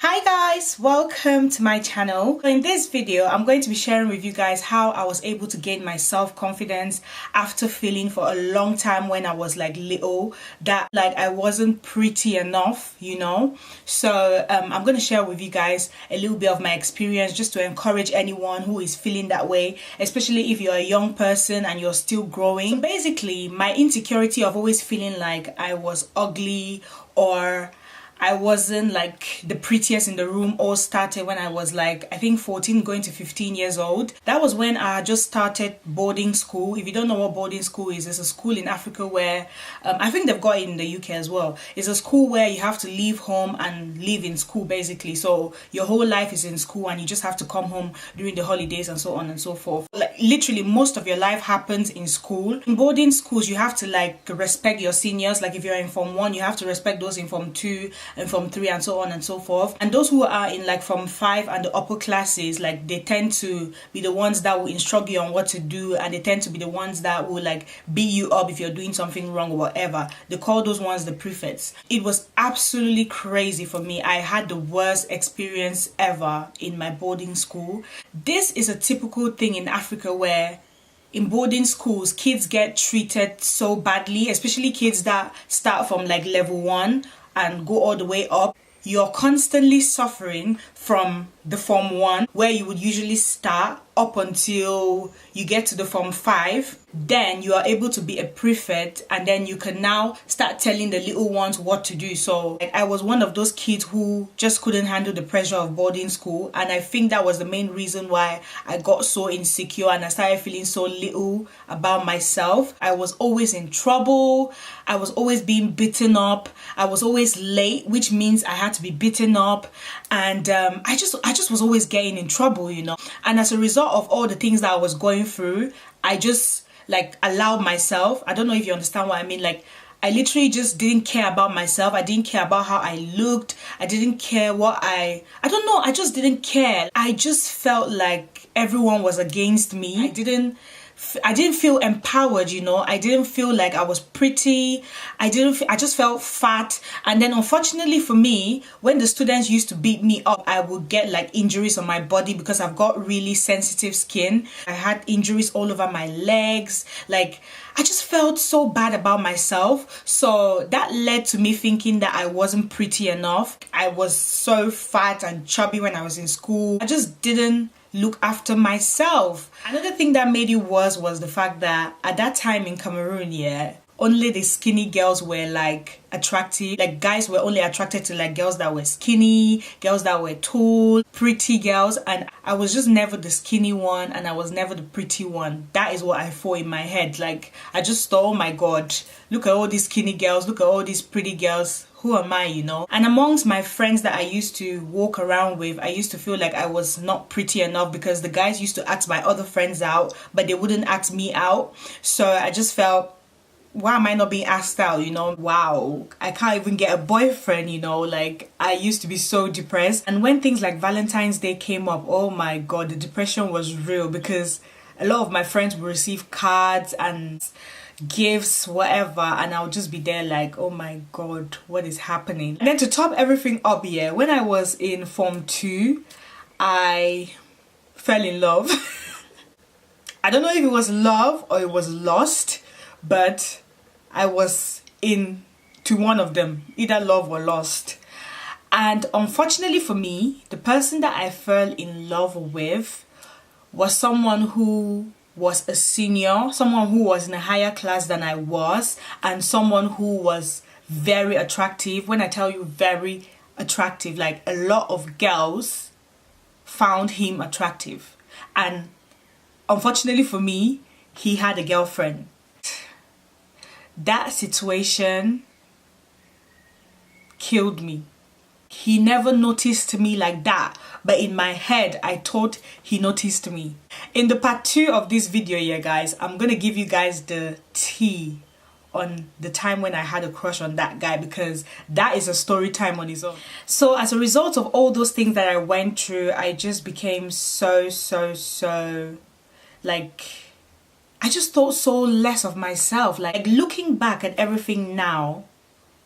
Hi guys, welcome to my channel. In this video, I'm going to be sharing with you guys how I was able to gain my self-confidence after feeling for a long time when I was like little that like I wasn't pretty enough, So I'm going to share with you guys a little bit of my experience just to encourage anyone who is feeling that way, especially if you're a young person and you're still growing. So basically, my insecurity of always feeling like I was ugly or I wasn't like the prettiest in the room all started when I was like, I think 14 going to 15 years old. That was when I just started boarding school. If you don't know what boarding school is, it's a school in Africa where, I think they've got it in the UK as well. It's a school where you have to leave home and live in school basically. So your whole life is in school and you just have to come home during the holidays and so on and so forth. Like literally most of your life happens in school. In boarding schools, you have to like respect your seniors. Like if you're in Form 1, you have to respect those in Form 2 and Form 3 and so on and so forth. And those who are in like Form 5 and the upper classes, like they tend to be the ones that will instruct you on what to do, and they tend to be the ones that will like beat you up if you're doing something wrong or whatever. They call those ones the prefects. It was absolutely crazy for me. I had the worst experience ever in my boarding school. This is a typical thing in Africa where in boarding schools, kids get treated so badly, especially kids that start from like level 1 and go all the way up. You're constantly suffering from the Form 1 where you would usually start up until you get to the Form 5. Then you are able to be a prefect and then you can now start telling the little ones what to do. So like, I was one of those kids who just couldn't handle the pressure of boarding school, and I think that was the main reason why I got so insecure and I started feeling so little about myself. I was always in trouble. I was always being beaten up. I was always late, which means I had to be beaten up, and I just was always getting in trouble, And as a result of all the things that I was going through, I just like allowed myself. I don't know if you understand what I mean. Like I literally just didn't care about myself. I didn't care about how I looked. I didn't care what I don't know. I just didn't care. I just felt like everyone was against me. I didn't feel empowered, I didn't feel like I was pretty. I just felt fat. And then unfortunately for me, when the students used to beat me up, I would get like injuries on my body because I've got really sensitive skin. I had injuries all over my legs. Like I just felt so bad about myself. So that led to me thinking that I wasn't pretty enough. I was so fat and chubby when I was in school. I just didn't look after myself. Another thing that made it worse was the fact that at that time in Cameroon, only the skinny girls were like attractive. Like guys were only attracted to like girls that were skinny, girls that were tall, pretty girls, and I was just never the skinny one and I was never the pretty one. That is what I thought in my head. Like I just thought, oh my god, look at all these skinny girls, look at all these pretty girls. Who am I, And amongst my friends that I used to walk around with, I used to feel like I was not pretty enough because the guys used to ask my other friends out, but they wouldn't ask me out. So I just felt, why am I not being asked out, Wow, I can't even get a boyfriend, Like I used to be so depressed. And when things like Valentine's Day came up, oh my god, the depression was real because a lot of my friends would receive cards and gifts, whatever, and I'll just be there like, oh my god, what is happening? And then to top everything up, when I was in Form 2, I fell in love. I don't know if it was love or it was lust, but I was into one of them, either love or lust. And unfortunately for me, the person that I fell in love with was someone who was a senior, someone who was in a higher class than I was, and someone who was very attractive. When I tell you very attractive, like a lot of girls found him attractive. And unfortunately for me, he had a girlfriend. That situation killed me. He never noticed me like that, but in my head I thought he noticed me. In the part 2 of this video guys, I'm gonna give you guys the tea on the time when I had a crush on that guy, because that is a story time on its own. So as a result of all those things that I went through, I just became so like, I just thought so less of myself. Like looking back at everything now,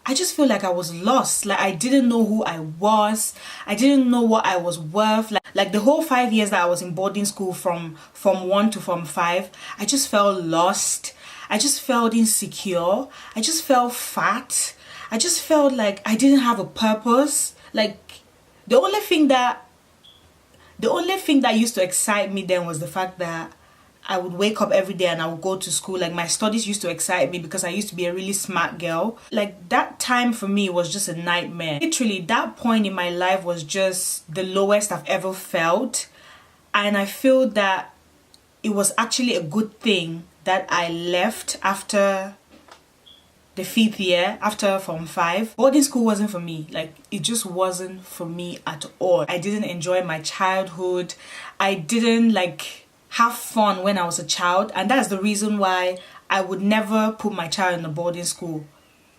I just feel like I was lost. Like I didn't know who I was. I didn't know what I was worth. Like the whole 5 years that I was in boarding school from Form 1 to Form 5, I just felt lost. I just felt insecure. I just felt fat. I just felt like I didn't have a purpose. Like the only thing that used to excite me then was the fact that I would wake up every day and I would go to school. Like my studies used to excite me because I used to be a really smart girl. Like that time for me was just a nightmare. Literally that point in my life was just the lowest I've ever felt. And I feel that it was actually a good thing that I left after the 5th year, after Form 5. Boarding school wasn't for me. Like it just wasn't for me at all. I didn't enjoy my childhood. I didn't like have fun when I was a child, and that's the reason why I would never put my child in a boarding school.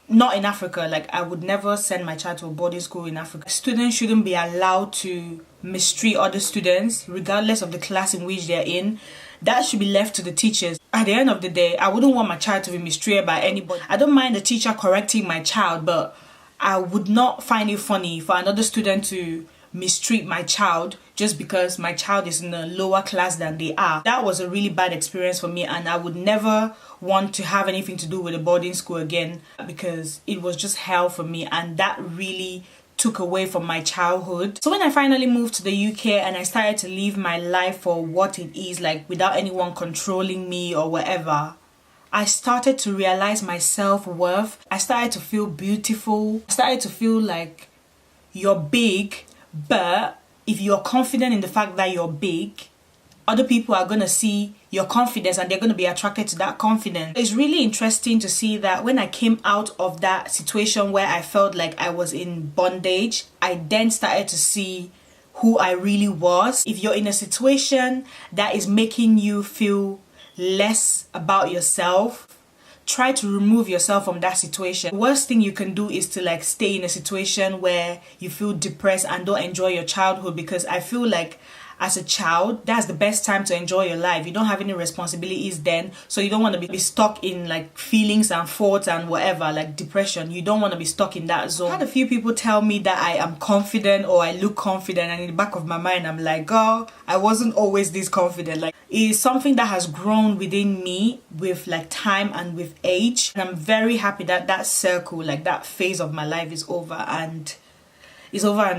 Not in Africa. Like I would never send my child to a boarding school in Africa. Students shouldn't be allowed to mistreat other students regardless of the class in which they're in. That should be left to the teachers. At the end of the day, I wouldn't want my child to be mistreated by anybody. I don't mind the teacher correcting my child, but I would not find it funny for another student to mistreat my child just because my child is in a lower class than they are. That was a really bad experience for me, and I would never want to have anything to do with a boarding school again because it was just hell for me, and that really took away from my childhood. So when I finally moved to the UK and I started to live my life for what it is, like without anyone controlling me or whatever, I started to realize my self-worth. I started to feel beautiful. I started to feel like you're big, but if you're confident in the fact that you're big, other people are going to see your confidence and they're going to be attracted to that confidence. It's really interesting to see that when I came out of that situation where I felt like I was in bondage, I then started to see who I really was. If you're in a situation that is making you feel less about yourself, try to remove yourself from that situation. The worst thing you can do is to like stay in a situation where you feel depressed and don't enjoy your childhood, because I feel like as a child, that's the best time to enjoy your life. You don't have any responsibilities then, so you don't want to be stuck in like feelings and thoughts and whatever, like depression. You don't want to be stuck in that zone. I had a few people tell me that I am confident or I look confident, and in the back of my mind I'm like, girl, I wasn't always this confident. Like it is something that has grown within me with like time and with age, and I'm very happy that that circle, like that phase of my life is over and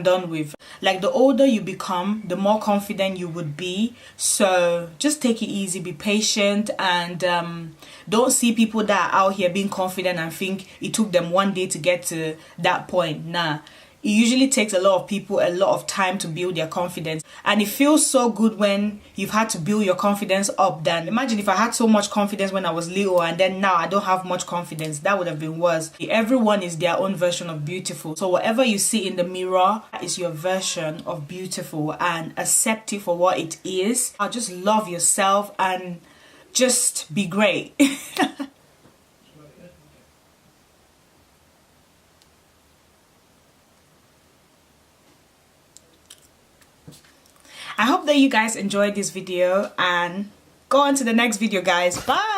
done with. Like the older you become, the more confident you would be. So just take it easy, be patient, and don't see people that are out here being confident and think it took them one day to get to that point. Nah. It usually takes a lot of people a lot of time to build their confidence, and it feels so good when you've had to build your confidence up. Then imagine if I had so much confidence when I was little and then now I don't have much confidence. That would have been worse. Everyone is their own version of beautiful, so whatever you see in the mirror is your version of beautiful, and accept it for what it is. I'll just love yourself and just be great. I hope that you guys enjoyed this video, and go on to the next video, guys. Bye.